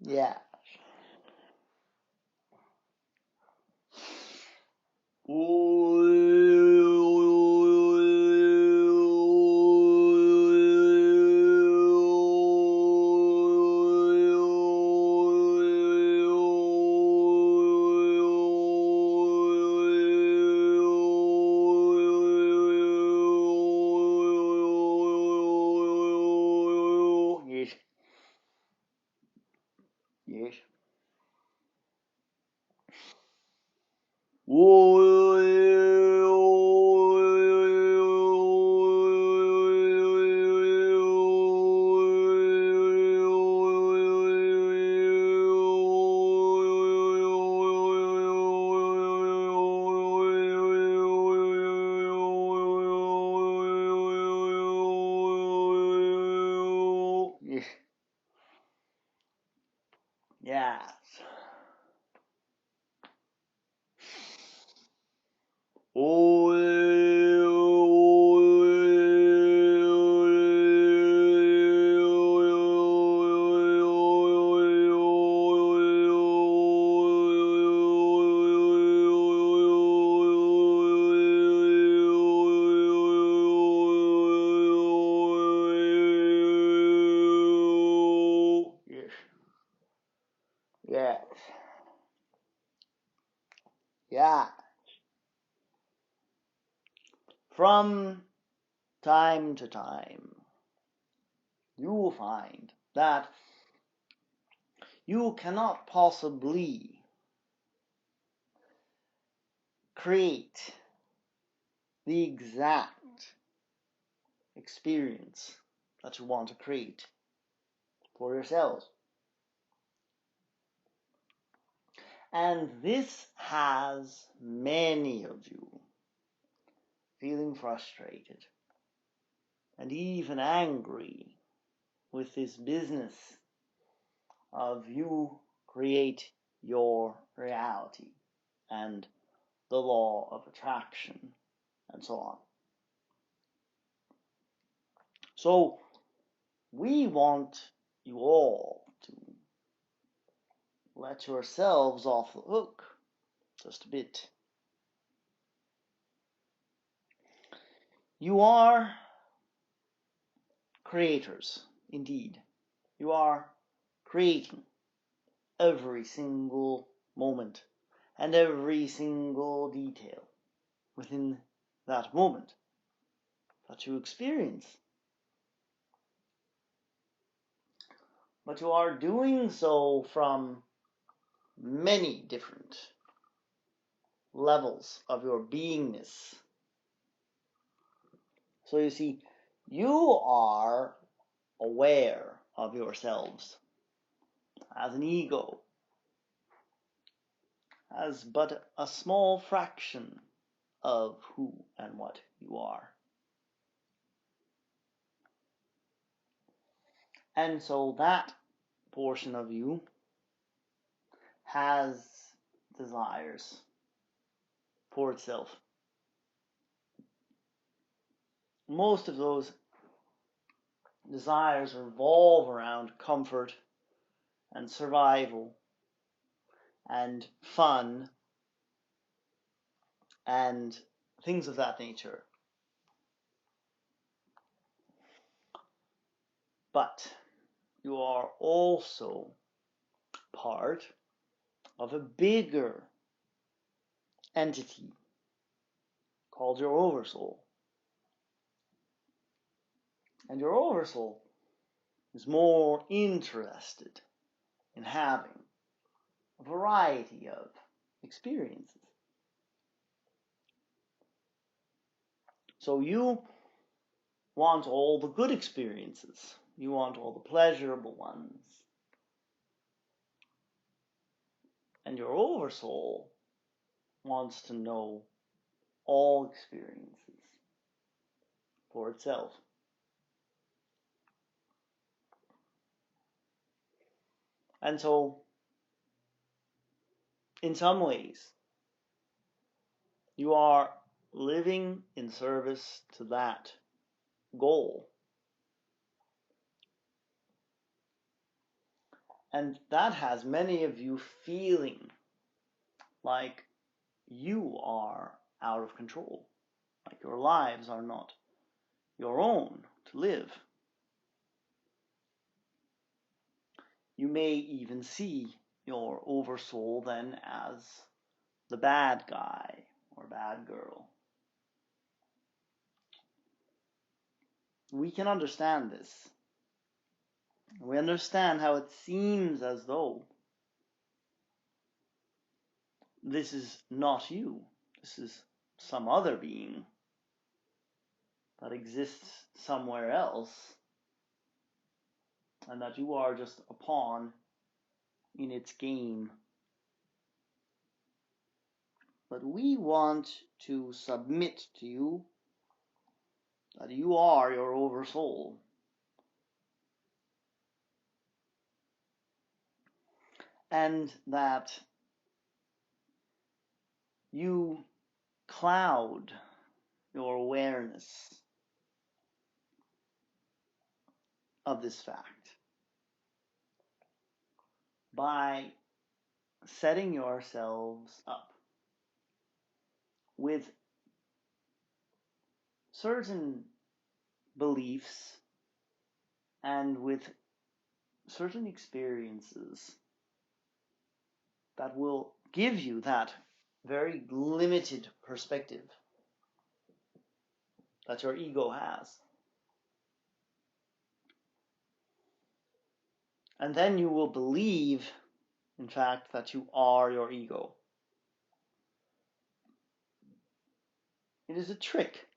Yeah. Yes. Yes. Yes. Yes. Yes. Yes. Yeah. From time to time, you will find that you cannot possibly create the exact experience that you want to create for yourselves. And this has many of you feeling frustrated and even angry with this business of you create your reality and the law of attraction and so on. So we want you all to let yourselves off the hook just a bit. You are creators, indeed. You are creating every single moment and every single detail within that moment that you experience. But you are doing so from many different levels of your beingness. So you see, you are aware of yourselves as an ego, as but a small fraction of who and what you are. And so that portion of you has desires for itself. Most of those desires revolve around comfort and survival and fun and things of that nature. But you are also part of a bigger entity called your Oversoul. And your Oversoul is more interested in having a variety of experiences. So you want all the good experiences. You want all the pleasurable ones. And your Oversoul wants to know all experiences for itself. And so, in some ways, you are living in service to that goal. And that has many of you feeling like you are out of control, like your lives are not your own to live. You may even see your oversoul then as the bad guy or bad girl. We can understand this. We understand how it seems as though this is not you. This is some other being that exists somewhere else, and that you are just a pawn in its game. But we want to submit to you that you are your oversoul. And that you cloud your awareness of this fact by setting yourselves up with certain beliefs and with certain experiences that will give you that very limited perspective that your ego has. And then you will believe, in fact, that you are your ego. It is a trick,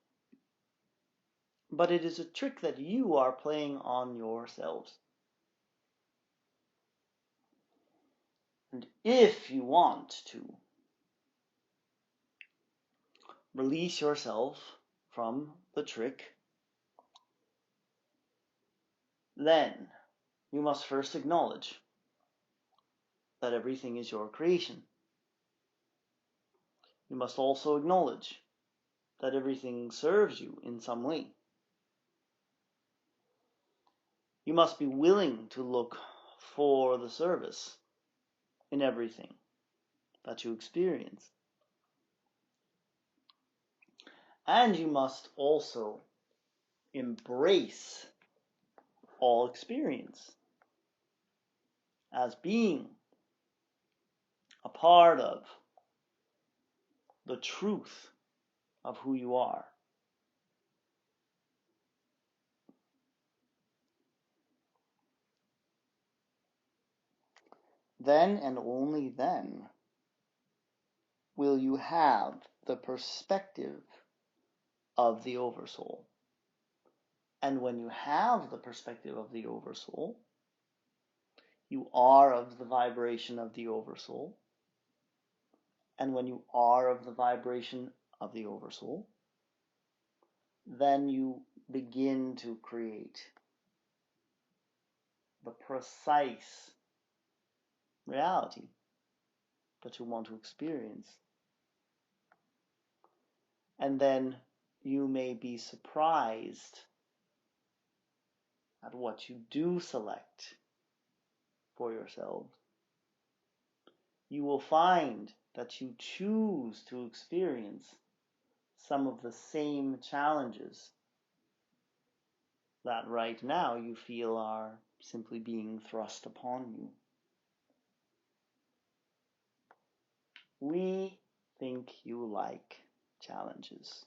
but it is a trick that you are playing on yourselves. And if you want to release yourself from the trick, then you must first acknowledge that everything is your creation. You must also acknowledge that everything serves you in some way. You must be willing to look for the service in everything that you experience. And you must also embrace all experience as being a part of the truth of who you are. Then and only then will you have the perspective of the Oversoul. And when you have the perspective of the Oversoul, you are of the vibration of the Oversoul. And when you are of the vibration of the Oversoul, then you begin to create the precise reality that you want to experience. And then you may be surprised at what you do select for yourselves. You will find that you choose to experience some of the same challenges that right now you feel are simply being thrust upon you. We think you like challenges.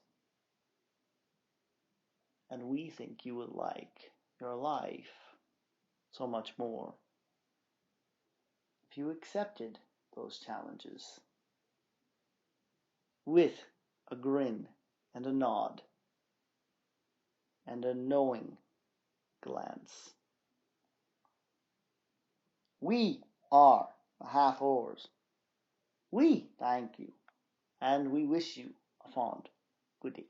And we think you would like your life so much more if you accepted those challenges with a grin and a nod and a knowing glance. We are the Hathors. We thank you, and we wish you a fond good day.